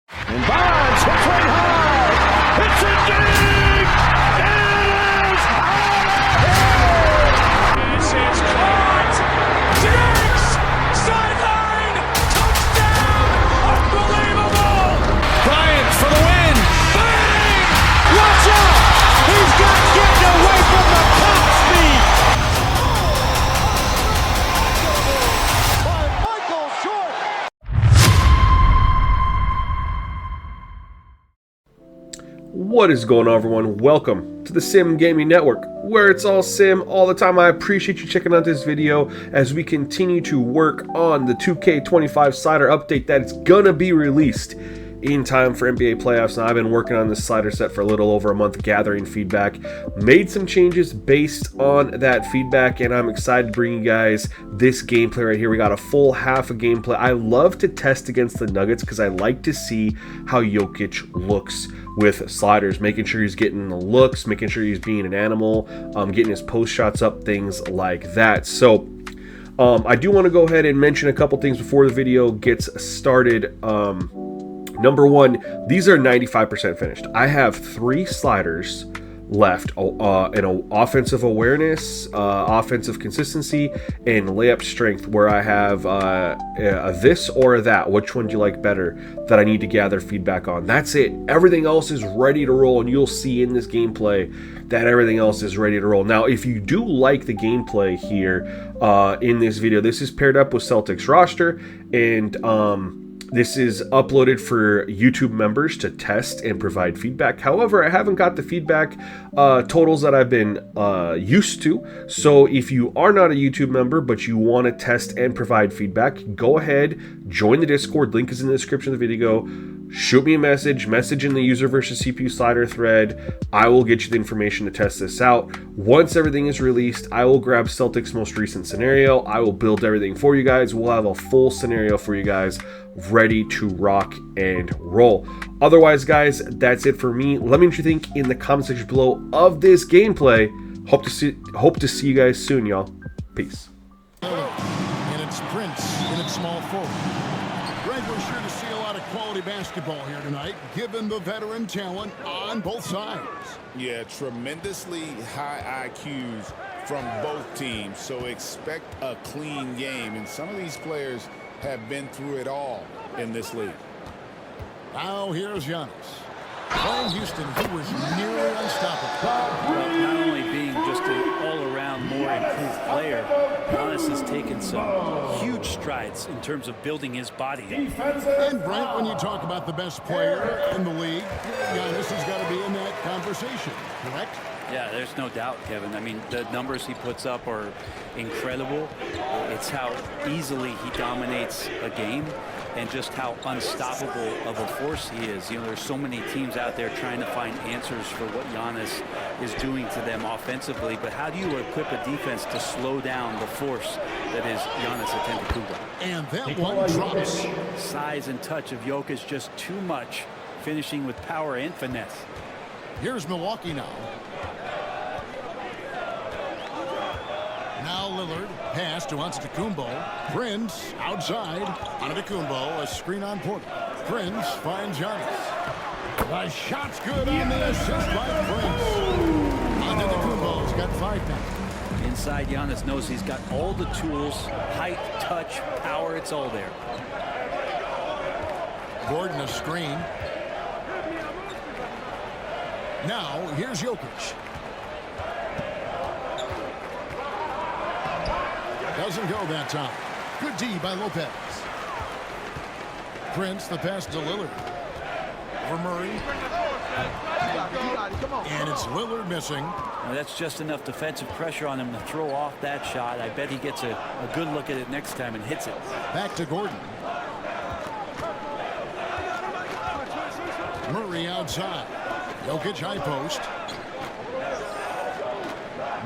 And Bonds hits right high. It's a dig. It is out of here. This is caught. Diggs. Sideline. Touchdown. Unbelievable. Bryant for the win. Bang. Watch out. He's got getting away from the top speed. What is going on, everyone? Welcome to the Sim Gaming Network, where it's all sim all the time. I appreciate you checking out this video as we continue to work on the 2K25 slider update that is gonna be released in time for NBA playoffs. Now, I've been working on this slider set for a little over a month, gathering feedback, made some changes based on that feedback, and I'm excited to bring you guys this gameplay right here. We got a full half of gameplay. I love to test against the Nuggets because I like to see how Jokic looks with sliders, making sure he's getting the looks, making sure he's being an animal, getting his post shots up, things like that. So I do want to go ahead and mention a couple things before the video gets started. Number one, these are 95% finished. I have 3 sliders left in offensive awareness, offensive consistency, and layup strength, where I have a this or a that. Which one do you like better that I need to gather feedback on? That's it. Everything else is ready to roll, and you'll see in this gameplay that everything else is ready to roll. Now, if you do like the gameplay here in this video, this is paired up with Celtics roster, and this is uploaded for YouTube members to test and provide feedback. However, I haven't got the feedback totals that I've been used to. So if you are not a YouTube member, but you want to test and provide feedback, go ahead, join the Discord. Link is in the description of the video. Shoot me a message in the user versus CPU slider thread. I will get you the information to test this out. Once everything is released, I will grab Celtics' most recent scenario. I will build everything for you guys. We'll have a full scenario for you guys ready to rock and roll. Otherwise, guys, that's it for me. Let me know what you think in the comment section below of this gameplay. Hope to see you guys soon, y'all. Peace. And it's Prince in its small forward. Greg, we're sure to see a lot of quality basketball here tonight, given the veteran talent on both sides. Yeah, tremendously high IQs from both teams, so expect a clean game. And some of these players have been through it all in this league. Now here's Giannis. Playing Houston, he was nearly unstoppable. Well, not only being just an all-around more improved player, Giannis has taken some huge strides in terms of building his body. And Brent, when you talk about the best player in the league, Giannis has got to be in that conversation, correct? Yeah, there's no doubt, Kevin. I mean, the numbers he puts up are incredible. It's how easily he dominates a game and just how unstoppable of a force he is. You know, there's so many teams out there trying to find answers for what Giannis is doing to them offensively, but how do you equip a defense to slow down the force that is Giannis Antetokounmpo? And that one drops. Size and touch of Jokic just too much, finishing with power and finesse. Here's Milwaukee now. Now Lillard, pass to Antetokounmpo. Prince outside. Antetokounmpo, a screen on Porter. Prince finds Giannis. The shot's good on the assist by Prince. Antetokounmpo's got 5 now. Inside, Giannis knows he's got all the tools, height, touch, power, it's all there. Gordon a screen. Now here's Jokic. Doesn't go that time. Good D by Lopez. Prince, the pass to Lillard. For Murray. And it's Lillard missing. Now that's just enough defensive pressure on him to throw off that shot. I bet he gets a good look at it next time and hits it. Back to Gordon. Murray outside. Jokic high post.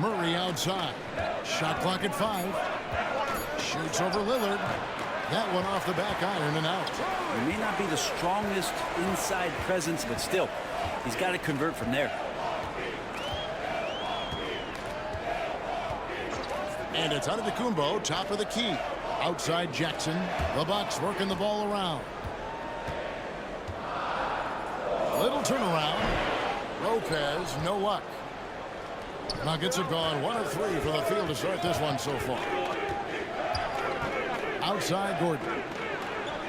Murray outside. Shot clock at 5. Shoots over Lillard. That one off the back iron and out. He may not be the strongest inside presence, but still, he's got to convert from there. And it's Antetokounmpo, top of the key. Outside Jackson. The Bucks working the ball around. turnaround. Lopez, no luck. Nuggets have gone 1 of 3 for the field to start this one so far. Outside Gordon.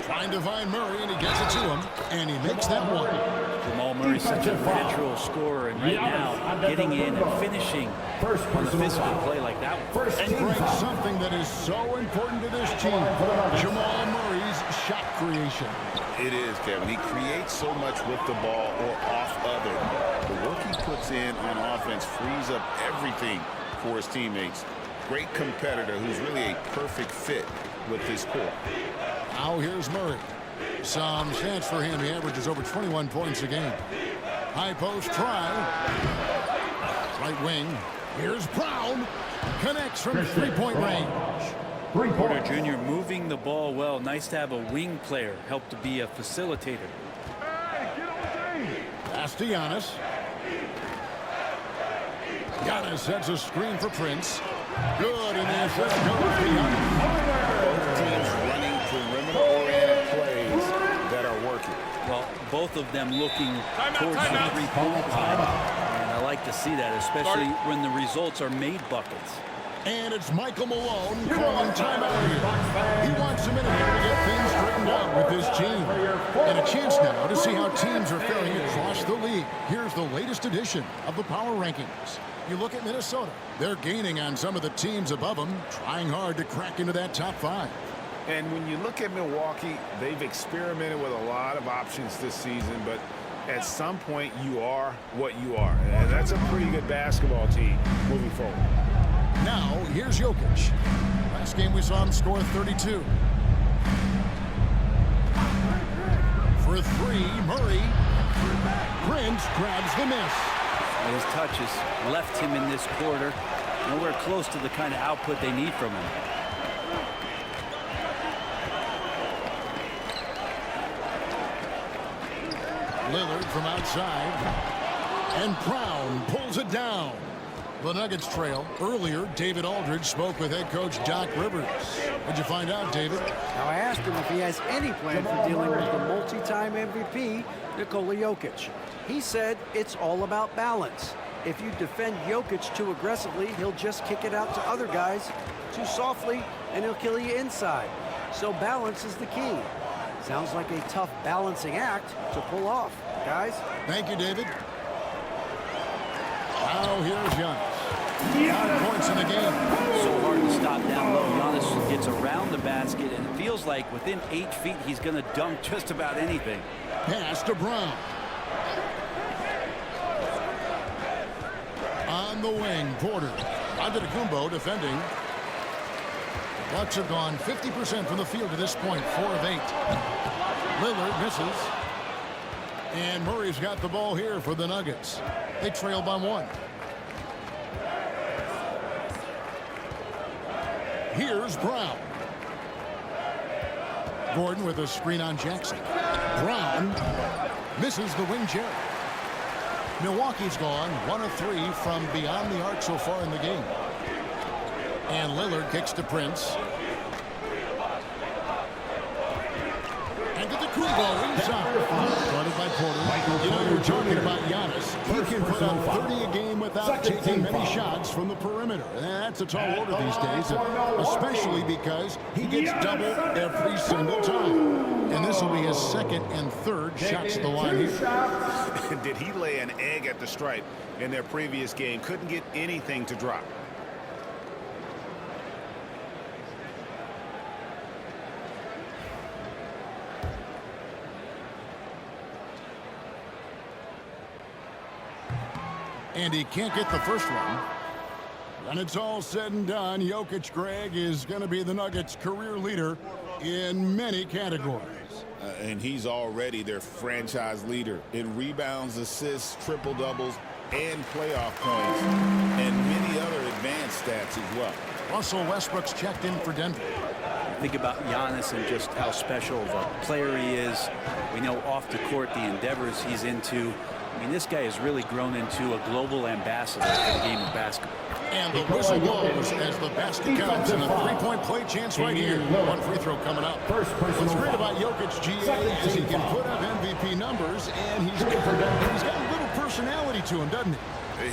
Trying to find Murray, and he gets it to him, and he makes that one. Jamal Murray's such a natural scorer, and right now, getting in and finishing on a physical play like that one. And Greg, something that is so important to this team, Jamal Murray's shot creation. It is, Kevin. He creates so much with the ball or off of it. The work he puts in on offense frees up everything for his teammates. Great competitor who's really a perfect fit with this core. Now here's Murray. Some stats for him. He averages over 21 points a game. High post try. Right wing. Here's Brown. Connects from three-point range. Porter Jr. moving the ball well. Nice to have a wing player help to be a facilitator. Pass to Giannis. Giannis sets a screen for Prince. Good, and the assist goes to Giannis. Both teams running perimeter-oriented plays that are working. Well, both of them looking towards the three-point line. And I like to see that, especially when the results are made buckets. And it's Michael Malone calling timeout here. He wants a minute here to get things straightened out with his team. And a chance now to see how teams are faring across the league. Here's the latest edition of the Power Rankings. You look at Minnesota. They're gaining on some of the teams above them, trying hard to crack into that top 5. And when you look at Milwaukee, they've experimented with a lot of options this season, but at some point you are what you are. And that's a pretty good basketball team moving forward. Now, here's Jokic. Last game we saw him score 32. For 3, Murray. Prince grabs the miss. His touches left him in this quarter nowhere close to the kind of output they need from him. Lillard from outside. And Brown pulls it down. The Nuggets trail. Earlier, David Aldridge spoke with head coach Doc Rivers. What'd you find out, David? Now, I asked him if he has any plan for dealing with the multi-time MVP, Nikola Jokic. He said it's all about balance. If you defend Jokic too aggressively, he'll just kick it out to other guys too softly, and he'll kill you inside. So balance is the key. Sounds like a tough balancing act to pull off, guys. Thank you, David. Now here's Giannis. 5 points in the game. So hard to stop down low. Giannis gets around the basket, and it feels like within 8 feet he's going to dunk just about anything. Pass to Brown. On the wing, Porter. Antetokounmpo defending. Bucks have gone 50% from the field to this point, 4 of 8. Lillard misses. And Murray's got the ball here for the Nuggets. They trail by 1. Here's Brown. Gordon with a screen on Jackson. Brown misses the wing chair. Milwaukee's gone 1 of 3 from beyond the arc so far in the game. And Lillard kicks to Prince. And to the Kumbo inside. Guarded by Porter. You know, you're talking about Giannis. He can put up 30 a game without taking many shots from the perimeter. And that's a tall order these days, especially because he gets double every single time. And this will be his 2nd and 3rd shots at the line here. Did he lay an egg at the stripe in their previous game? Couldn't get anything to drop. And he can't get the first one. When it's all said and done, Jokic, Greg, is going to be the Nuggets' career leader in many categories. And he's already their franchise leader in rebounds, assists, triple-doubles, and playoff points, and many other advanced stats as well. Russell Westbrook's checked in for Denver. think about Giannis and just how special of a player he is. We know off the court the endeavors he's into. I mean, this guy has really grown into a global ambassador for the game of basketball. And the whistle blows as the basket counts, and a three-point play chance right here. One free throw coming up. What's great about Jokic, GA, is he can put up MVP numbers, and he's got a little personality to him, doesn't he?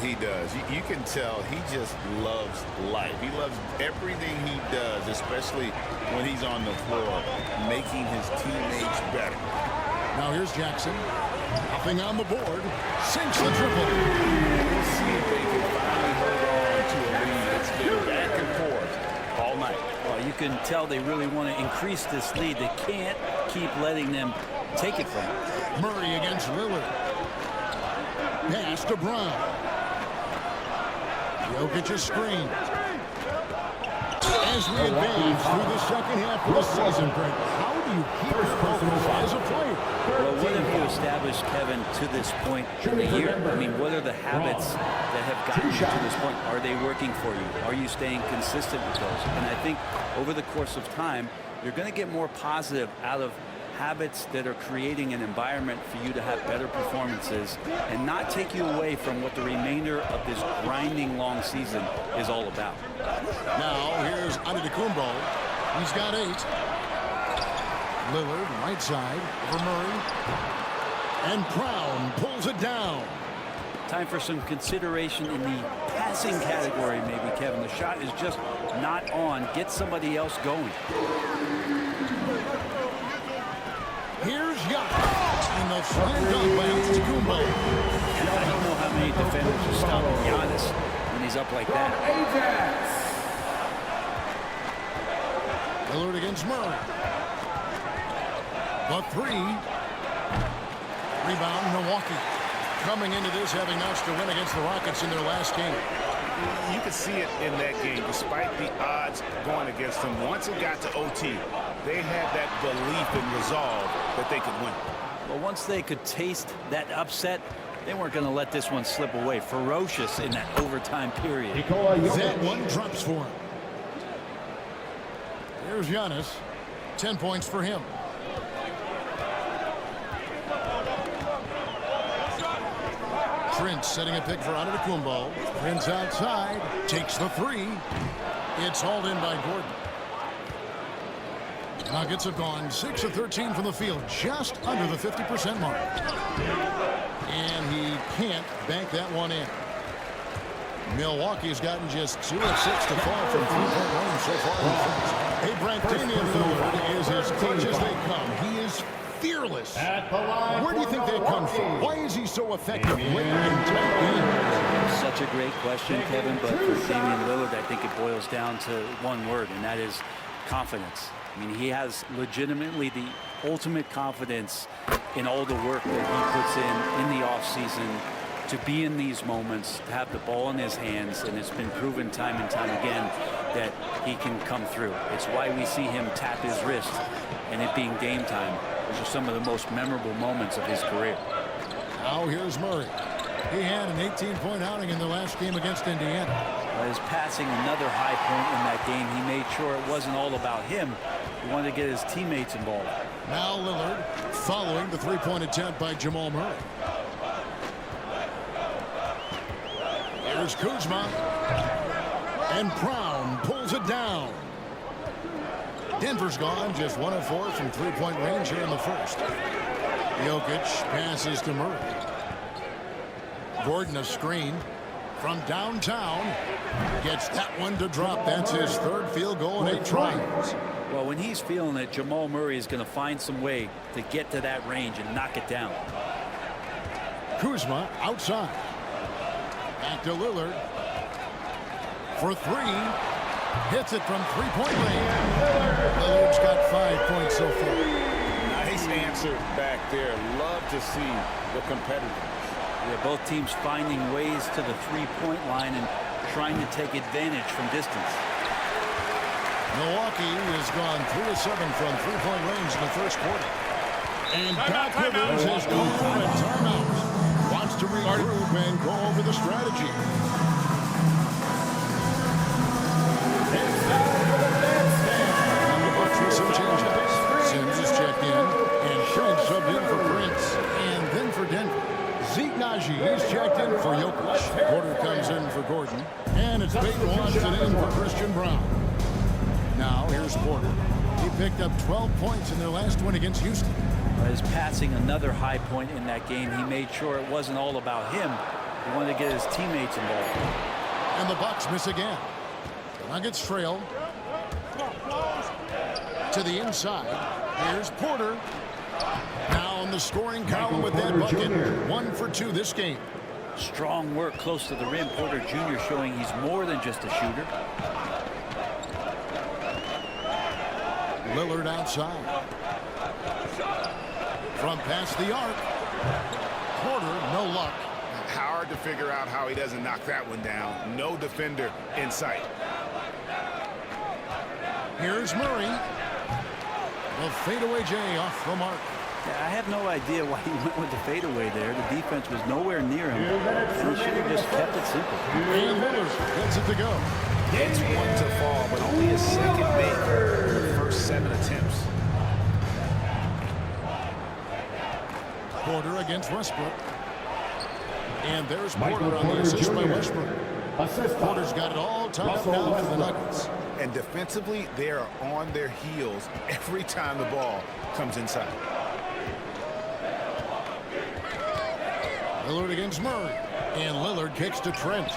He does. You can tell he just loves life. He loves everything he does, especially when he's on the floor, making his teammates better. Now here's Jackson. Nothing on the board. Sinks the triple. We'll see if they can finally hold on to a lead. It's been back and forth all night. Well, you can tell they really want to increase this lead. They can't keep letting them take it from them. Murray against Lillard. Pass to Brown. Jokic's screen. As we advance through the second half of the season, Brent, how do you keep your focus as a player? Well, what have you established, Kevin, to this point in the year? I mean, what are the habits that have gotten you to this point? Are they working for you? Are you staying consistent with those? And I think over the course of time, you're going to get more positive out of habits that are creating an environment for you to have better performances and not take you away from what the remainder of this grinding long season is all about. Now, here's Antetokounmpo. He's got 8. Lillard, right side, over Murray. And Brown pulls it down. Time for some consideration in the passing category, maybe, Kevin. The shot is just not on. Get somebody else going. Here's Giannis in the slam dunk by Antetokounmpo. And I don't know how many defenders are stopping Giannis when he's up like that. Lillard against Murray. The 3. Rebound, Milwaukee. Coming into this, having notched a win against the Rockets in their last game. You could see it in that game, despite the odds going against them. Once it got to OT, they had that belief and resolve that they could win. Well, once they could taste that upset, they weren't going to let this one slip away. Ferocious in that overtime period. That one drops for him. Here's Giannis. 10 points for him. Prince setting a pick for Antetokounmpo. Prince outside. Takes the 3. It's hauled in by Gordon. Nuggets have gone 6 of 13 from the field, just under the 50% mark. And he can't bank that one in. Milwaukee has gotten just 2 of 6 to fall from three-point range so far in the first. Hey, Brent, Damian Lillard is as clutch as they come. He is fearless. Where do you think that comes from? Why is he so effective late in tight games? Such a great question, Kevin, but for Damian Lillard, I think it boils down to one word, and that is confidence. I mean, he has legitimately the ultimate confidence in all the work that he puts in the offseason to be in these moments, to have the ball in his hands, and it's been proven time and time again that he can come through. It's why we see him tap his wrist and it being game time. Those are some of the most memorable moments of his career. Now here's Murray. He had an 18-point outing in the last game against Indiana. Well, his passing, another high point in that game. He made sure it wasn't all about him. He wanted to get his teammates involved. Now Lillard following the three-point attempt by Jamal Murray. Here's Kuzma. And Brown pulls it down. Denver's gone just 1 of 4 from three-point range here in the first. Jokic passes to Murray. Gordon a screen from downtown. Gets that one to drop. That's his 3rd field goal in 8 tries. Well, when he's feeling it, Jamal Murray is going to find some way to get to that range and knock it down. Kuzma outside. Back to Lillard. For 3. Hits it from three-point range. Lillard's got 5 points so far. Nice answer back there. Love to see the competitiveness. Yeah, both teams finding ways to the three-point line and trying to take advantage from distance. Milwaukee has gone 3 of 7 from three-point range in the first quarter. And Doc Rivers has gone for a timeout. Wants to regroup and go over the strategy. Number 3 Zeke Najee is checked in for Jokic. Porter comes in for Gordon. And it's Peyton Watson in for Christian Brown. Now here's Porter. He picked up 12 points in their last win against Houston. His passing, another high point in that game. He made sure it wasn't all about him. He wanted to get his teammates involved. And the Bucks miss again. The Nuggets trail. To the inside. Here's Porter. Now in the scoring column with that bucket. 1 for 2 this game. Strong work close to the rim. Porter Jr. showing he's more than just a shooter. Lillard outside. From past the arc. Porter, no luck. Hard to figure out how he doesn't knock that one down. No defender in sight. Here's Murray. The fadeaway J off the mark. Yeah, I have no idea why he went with the fadeaway there. The defense was nowhere near him. He should have just kept it simple. And Lillard gets it to go. It's 1 to fall, but only a second make in the first 7 attempts. Porter against Westbrook. And there's Porter on the assist by Westbrook. Porter's got it all tied up now for the Nuggets. And defensively, they are on their heels every time the ball comes inside. Lillard against Murray. And Lillard kicks to Trent.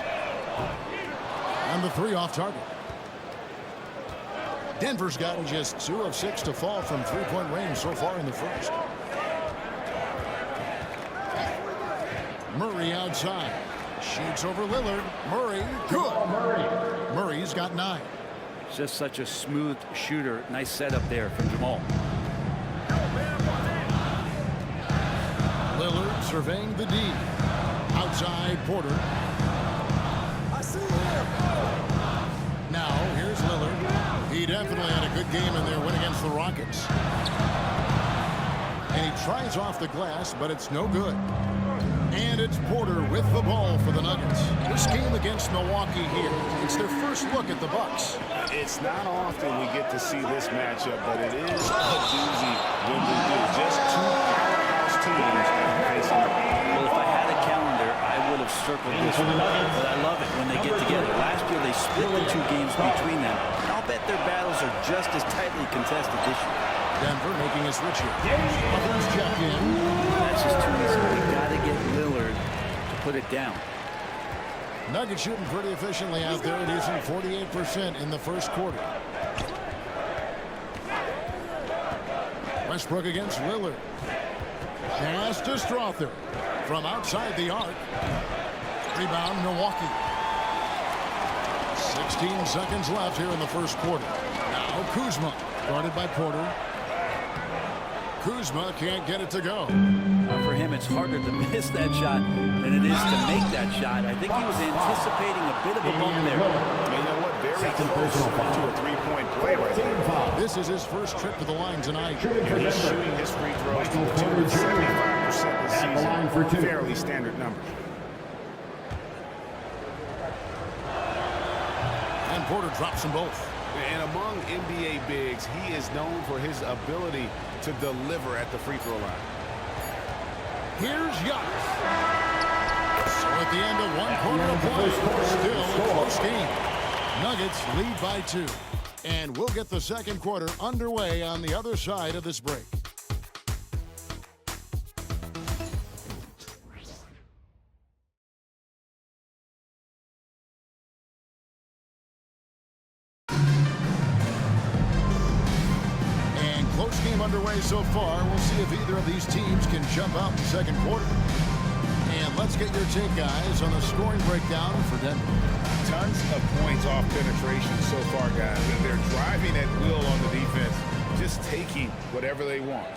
And the 3 off target. Denver's gotten just 2 of 6 to fall from three-point range so far in the first. Murray outside. Shoots over Lillard. Murray, good. Murray's got 9. Just such a smooth shooter. Nice setup there from Jamal. Lillard surveying the D. Outside Porter. Now here's Lillard. He definitely had a good game in their win against the Rockets. And he tries off the glass, but it's no good. And it's Porter with the ball for the Nuggets. This game against Milwaukee here. It's their first look at the Bucks. It's not often we get to see this matchup, but it is a doozy when we do. Just 2 powerhouse teams facing up. Well, if I had a calendar, I would have circled this one. But I love it when they get together. Last year, they split the 2 games between them. I'll bet their battles are just as tightly contested this year. Denver making a switch here. Others check in. That's just too easy. They got to get Lillard to put it down. Nuggets shooting pretty efficiently out there. It is in 48% in the first quarter. Westbrook against Lillard. Pass to Strother from outside the arc. Rebound Milwaukee. 16 seconds left here in the first quarter. Now Kuzma guarded by Porter. Kuzma can't get it to go. For him, it's harder to miss that shot than it is to make that shot. I think he was anticipating a bit of a bump there. You know what? Very close to a 3-point play right there. This is his first trip to the line tonight. And he's shooting his free throws to the tune of 75% this season. Fairly standard number. And Porter drops them both. And among NBA bigs, he is known for his ability to deliver at the free throw line. Here's Giannis. So at the end of 1 quarter of play, still a close game. Nuggets lead by 2. And we'll get the second quarter underway on the other side of this break. Underway so far. We'll see if either of these teams can jump out in the second quarter. And let's get your take, guys, on the scoring breakdown for Denver. Tons of points off penetration so far, guys. And they're driving at will on the defense, just taking whatever they want.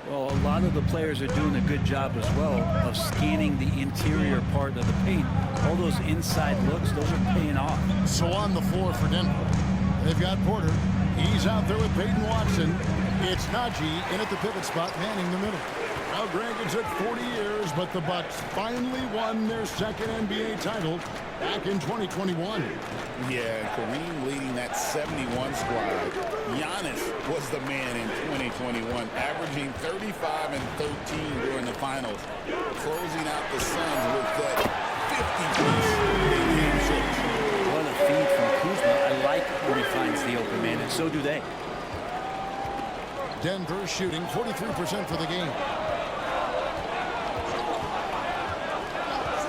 Well, a lot of the players are doing a good job as well of scanning the interior part of the paint. All those inside looks, those are paying off. So on the floor for Denver, they've got Porter. He's out there with Peyton Watson. It's Najee in at the pivot spot, manning the middle. Now, Greg, it took 40 years, but the Bucks finally won their second NBA title back in 2021. Yeah, Kareem leading that 71 squad. Giannis was the man in 2021, averaging 35 and 13 during the finals. Closing out the Suns with that 50-piece in-game six. What a feed from Kuzma. I like when he finds the open man, and so do they. Denver shooting 43% for the game.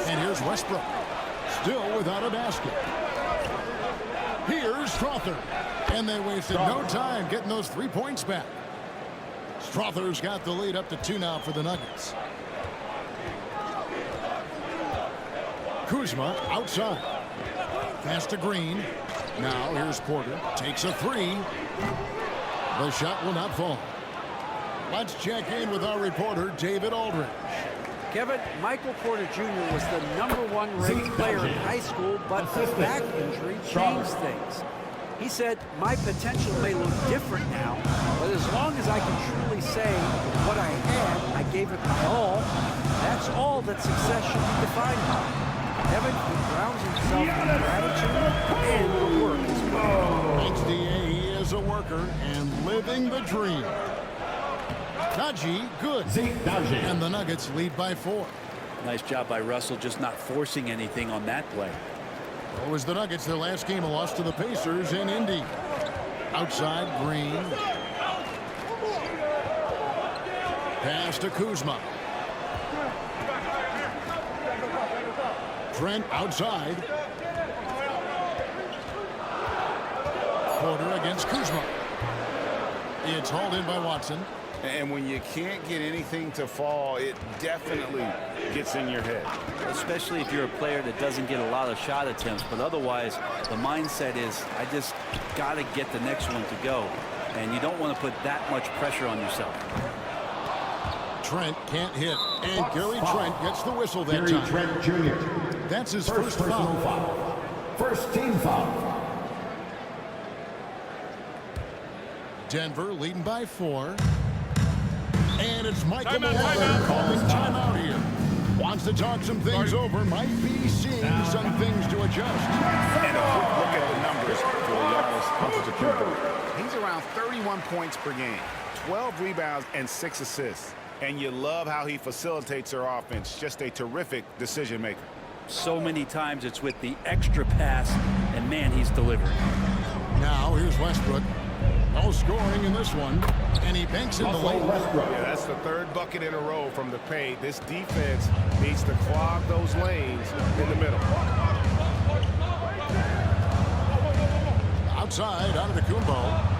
And here's Westbrook. Still without a basket. Here's Strother. And they wasted no time getting those 3 points back. Strother's got the lead up to 2 now for the Nuggets. Kuzma outside. Pass to Green. Now here's Porter. Takes a 3. The shot will not fall. Let's check in with our reporter, David Aldridge. Kevin, Michael Porter Jr. was the #1 ranked player in high school, but a back injury changed things. He said, my potential may look different now, but as long as I can truly say what I had, I gave it my all. That's all that success should be defined by. Kevin, he grounds himself in gratitude and the work as well. Thanks, D.A. He is a worker and living the dream. Najee, good. And the Nuggets lead by 4. Nice job by Russell, just not forcing anything on that play. It was the Nuggets, their last game, a loss to the Pacers in Indy. Outside, Green. Pass to Kuzma. Trent outside. Porter against Kuzma. It's hauled in by Watson. And when you can't get anything to fall, it definitely gets in your head. Especially if you're a player that doesn't get a lot of shot attempts, but otherwise the mindset is I just got to get the next one to go, and you don't want to put that much pressure on yourself. Trent can't hit, and Gary Trent gets the whistle that time. Trent Jr. That's his first foul. First team foul. Denver leading by 4. And it's Michael Malone calling timeout here. Wants to talk some things over. Might be seeing some things to adjust. And a quick look at the numbers for Giannis Antetokounmpo. He's around 31 points per game, 12 rebounds, and 6 assists. And you love how he facilitates their offense. Just a terrific decision maker. So many times it's with the extra pass, and man, he's delivering. Now here's Westbrook. No scoring in this one, and he banks in the lane. Yeah, that's the 3rd bucket in a row from the paint. This defense needs to clog those lanes in the middle. Outside, Antetokounmpo.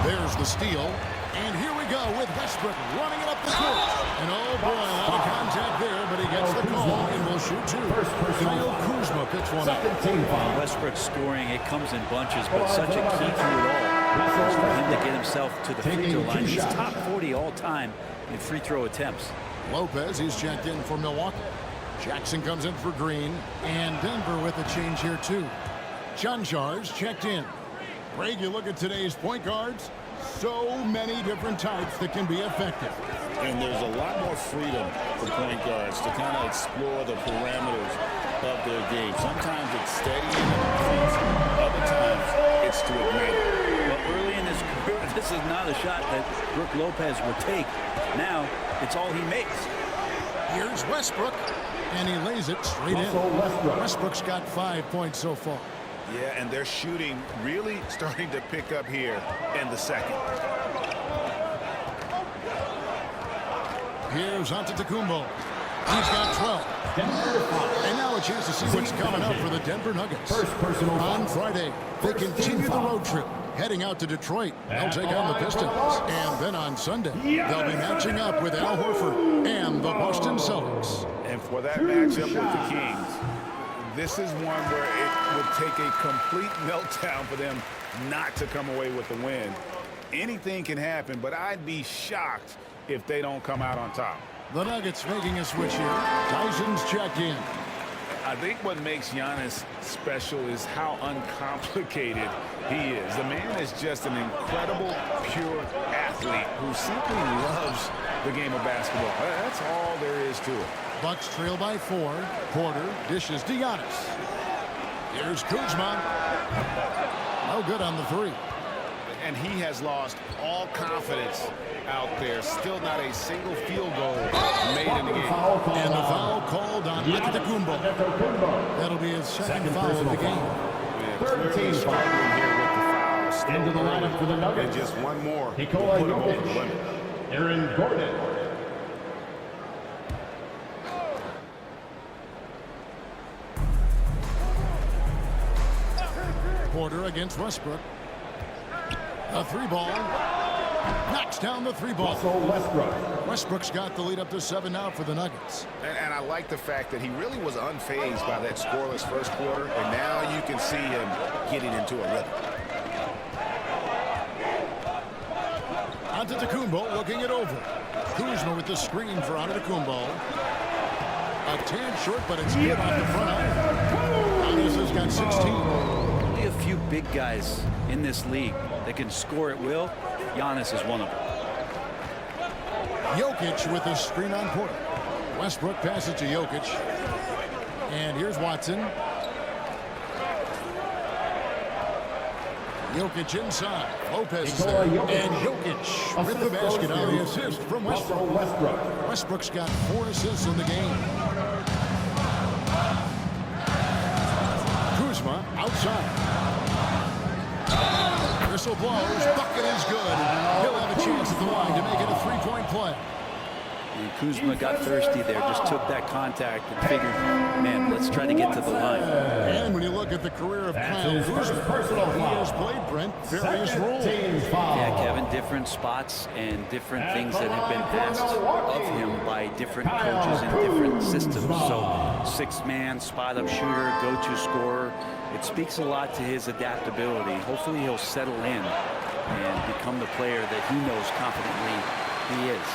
There's the steal. And here we go with Westbrook running it up the court. And oh boy, a lot of contact there, but he gets the call and will shoot 2. Kyle Kuzma picks one up. Westbrook scoring, it comes in bunches, but such a key to it all is for him to get himself to the free throw line. He's top 40 all time in free throw attempts. Lopez, he's checked in for Milwaukee. Jackson comes in for Green. And Denver with a change here too. Chanjar's checked in. Greg, you look at today's point guards. So many different types that can be effective. And there's a lot more freedom for point guards to kind of explore the parameters of their game. Sometimes it's steady in the offense, other times it's to ignite. But early in his career, this is not a shot that Brook Lopez would take. Now, it's all he makes. Here's Westbrook, and he lays it straight in. Westbrook's got 5 points so far. Yeah, and they're shooting really starting to pick up here in the second. Here's Antetokounmpo. He's got 12. And now a chance to see what's coming up for the Denver Nuggets. On Friday, they continue the road trip, heading out to Detroit. They'll take on the Pistons. And then on Sunday, they'll be matching up with Al Horford and the Boston Celtics. And for that matchup with the Kings, this is one where it would take a complete meltdown for them not to come away with the win. Anything can happen, but I'd be shocked if they don't come out on top. The Nuggets making a switch here. Tyson's checked in. I think what makes Giannis special is how uncomplicated he is. The man is just an incredible, pure athlete who simply loves the game of basketball. That's all there is to it. Bucks trail by 4. Porter dishes to Giannis. Here's Kuzma. No good on the three. And he has lost all confidence out there. Still not a single field goal made in the game. And a foul called on Antetokounmpo. That'll be his second foul of the game. Yeah, clearly struggling here with the foul. Still Into the lineup for the Nuggets. And just one more to Nikola put him over the Jokic. limit. Aaron Gordon. Porter against Westbrook. A three ball. Knocks down the three ball. Russell Westbrook. Westbrook's got the lead up to 7 now for the Nuggets. And I like the fact that he really was unfazed by that scoreless first quarter. And now you can see him getting into a rhythm. Antetokounmpo looking it over. Kuzma with the screen for Antetokounmpo. A tad short, but it's good off the front iron. Giannis has got 16. Only a few big guys in this league that can score at will. Giannis is one of them. Jokic with the screen on Porter. Westbrook passes to Jokic. And here's Watson. Jokic inside. Lopez is there. And Jokic with the basket on the assist from Westbrook. Westbrook's got 4 assists in the game. Kuzma outside. Whistle blows. Bucket is good. He'll have a chance at the line to make it a 3-point play. And Kuzma got thirsty there, just took that contact and figured, man, let's try to get to the line. And when you look at the career of Kyle Kuzma, he has played, Brent, various roles. Yeah, Kevin, different spots and different things that have been asked of him by different coaches in different systems. So, 6-man, spot-up shooter, go-to scorer. It speaks a lot to his adaptability. Hopefully he'll settle in and become the player that he knows confidently he is.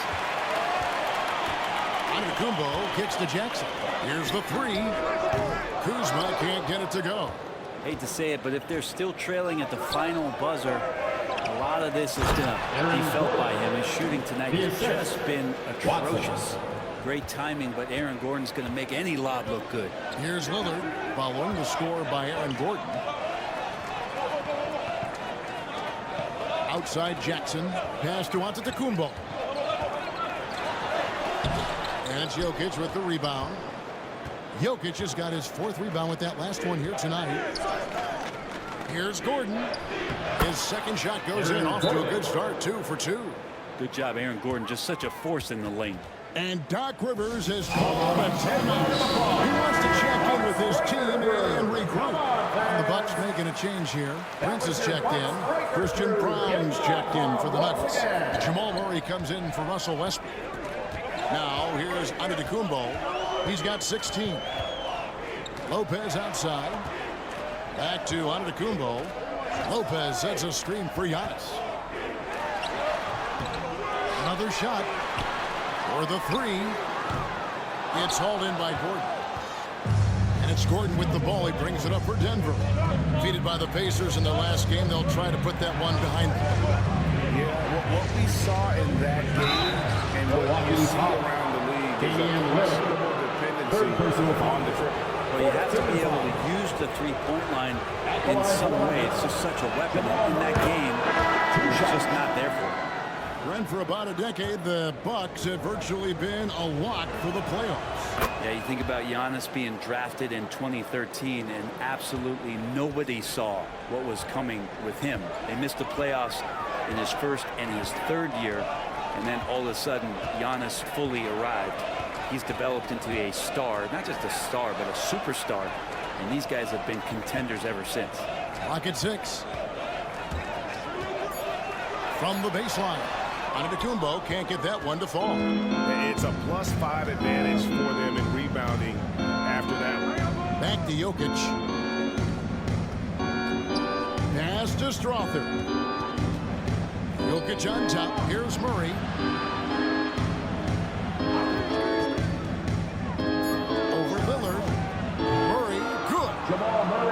Antetokounmpo kicks to Jackson. Here's the three. Kuzma can't get it to go. Hate to say it, but if they're still trailing at the final buzzer, a lot of this is going to be felt by him. His shooting tonight has just been atrocious. Great timing, but Aaron Gordon's going to make any lob look good. Here's Lillard following the score by Aaron Gordon. Outside Jackson. Pass to Antetokounmpo. And it's Jokic with the rebound. Jokic has got his 4th rebound with that last one here tonight. Here's Gordon. His second shot goes in, off to a good start, 2 for 2. Good job, Aaron Gordon. Just such a force in the lane. And Doc Rivers has called a timeout. He wants to check in with his team and regroup. And the Bucks making a change here. Prince is checked in. Christian Brown's checked in for the Nuggets. Jamal Murray comes in for Russell Westbrook. Now here's Antetokounmpo. He's got 16. Lopez outside. Back to Antetokounmpo. Lopez sets a screen for Giannis. Another shot for the three. It's hauled in by Gordon. And it's Gordon with the ball. He brings it up for Denver. Defeated by the Pacers in their last game. They'll try to put that one behind them. Yeah, what we saw in that game and what you see around the league is a considerable dependency on the triple. Well, you have to be able to use the three-point line in some way. It's just such a weapon. In that game, it's just not there for him. Brent, for about a decade, the Bucks have virtually been a lock for the playoffs. Yeah, you think about Giannis being drafted in 2013, and absolutely nobody saw what was coming with him. They missed the playoffs in his first and his 3rd year, and then all of a sudden, Giannis fully arrived. He's developed into a star, not just a star, but a superstar, and these guys have been contenders ever since. Clock at 6. From the baseline. Antetokounmpo can't get that one to fall. It's a +5 advantage for them in rebounding after that one. Back to Jokic. Pass to Strother. Jokic on top. Here's Murray. Over Lillard. Murray, good.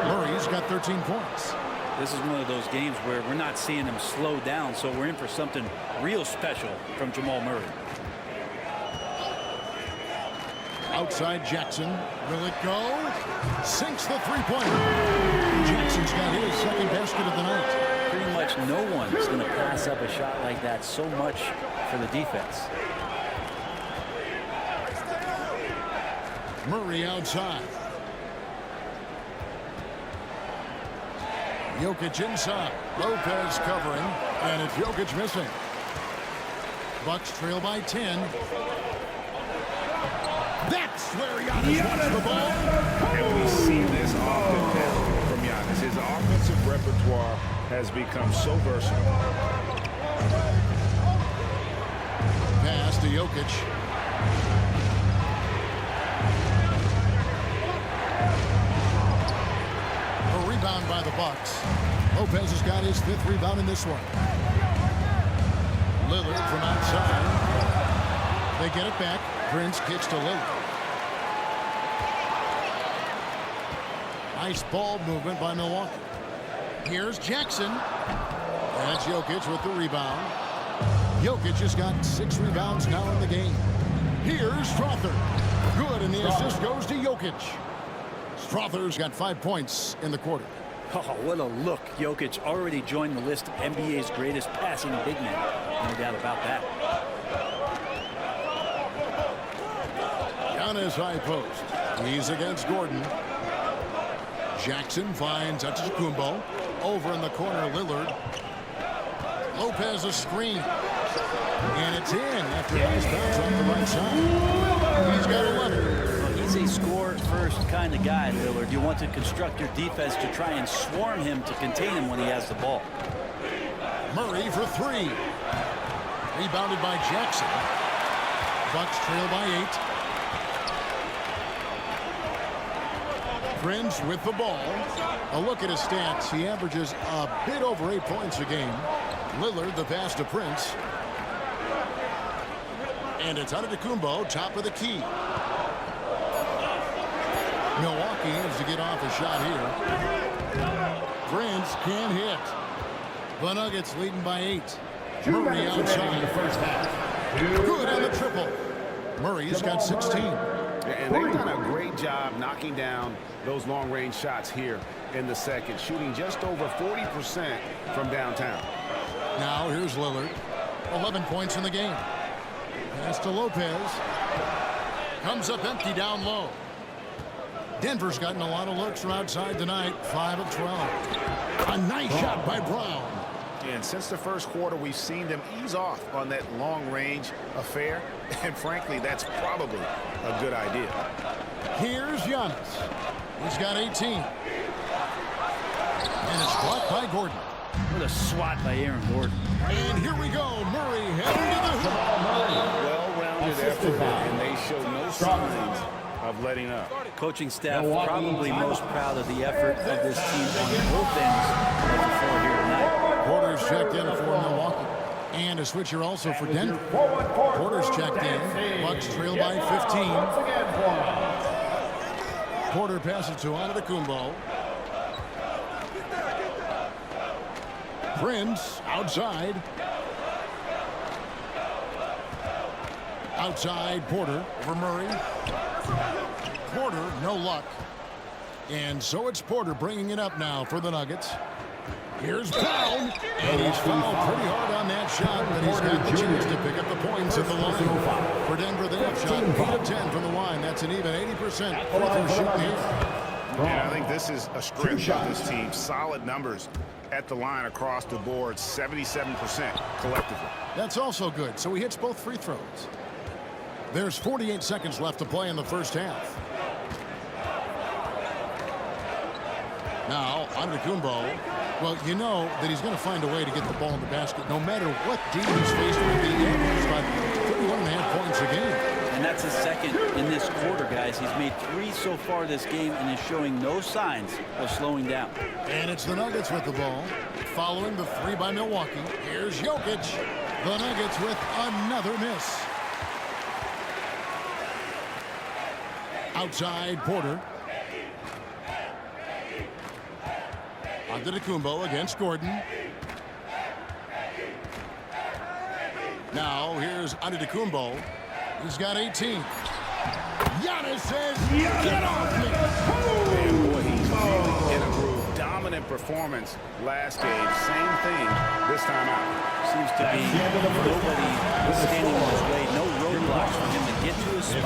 Murray's got 13 points. This is one of those games where we're not seeing him slow down, so we're in for something real special from Jamal Murray. Outside Jackson. Will it go? Sinks the three-pointer. Jackson's got his second basket of the night. Pretty much no one's going to pass up a shot like that so much for the defense. Murray outside. Jokic inside. Lopez covering. And it's Jokic missing. Bucks trail by 10. That's where Giannis wants the ball. And we see this often now from Giannis. His offensive repertoire has become so versatile. Pass to Jokic. A rebound by the Bucks. Lopez has got his 5th rebound in this one. Lillard from outside. They get it back. Prince kicks to Lillard. Nice ball movement by Milwaukee. Here's Jackson. That's Jokic with the rebound. Jokic has got 6 rebounds now in the game. Here's Strother. Good, and the assist goes to Jokic. Strother's got 5 points in the quarter. Oh, what a look. Jokic already joined the list of NBA's greatest passing big men. No doubt about that. Giannis high post. He's against Gordon. Jackson finds Antetokounmpo. Over in the corner, Lillard. Lopez a screen. And it's in after a nice bounce off the right side. He's got 11. He's a score-first kind of guy, Lillard. You want to construct your defense to try and swarm him to contain him when he has the ball. Murray for 3. Rebounded by Jackson. Bucks trail by 8. Prince with the ball. A look at his stats. He averages a bit over 8 points a game. Lillard the pass to Prince. And it's Antetokounmpo, top of the key. Milwaukee needs to get off a shot here. Prince can't hit. The Nuggets leading by 8. Murray outside. The first half. Good on the triple. Murray's got 16. And they've done a great job knocking down those long-range shots here in the second, shooting just over 40% from downtown. Now here's Lillard. 11 points in the game. Pass to Lopez. Comes up empty down low. Denver's gotten a lot of looks from outside tonight. 5 of 12. A nice shot by Brown. And since the first quarter, we've seen them ease off on that long-range affair. And frankly, that's probably a good idea. Here's Giannis. He's got 18. And it's blocked by Gordon. What a swat by Aaron Gordon. And here we go. Murray heading to the hoop. Well-rounded effort, and they show no signs of letting up. Coaching staff probably most proud of the effort of this team on both ends of the floor here tonight. Porter's checked in for Milwaukee. And a switcher also for Denver. Porter's checked in. Bucks trail by 15. Porter passes to Antetokounmpo. Prince outside. Outside Porter over Murray. Porter, no luck. And so it's Porter bringing it up now for the Nuggets. Here's Brown, and he's fouled pretty hard on that shot, but he's got the chance to pick up the points at the line. For Denver, they have shot 8 of 10 from the line. That's an even 80% free throw shooting here. And I think this is a strength of this team. Solid numbers at the line across the board, 77% collectively. That's also good. So he hits both free throws. There's 48 seconds left to play in the first half. Now, Antetokounmpo. Well, you know that he's going to find a way to get the ball in the basket no matter what D he's faced with. He averages about 31.5 points a game. And that's his second in this quarter, guys. He's made 3 so far this game and is showing no signs of slowing down. And it's the Nuggets with the ball. Following the 3 by Milwaukee. Here's Jokic. The Nuggets with another miss. Outside Porter. Antetokounmpo against Gordon. Now here's Antetokounmpo. He's got 18. Giannis says, get off me. And boy, he's really in a groove. Dominant performance last game. Same thing this time out. Seems to be nobody standing in his way, no roadblocks for him to get to his spot.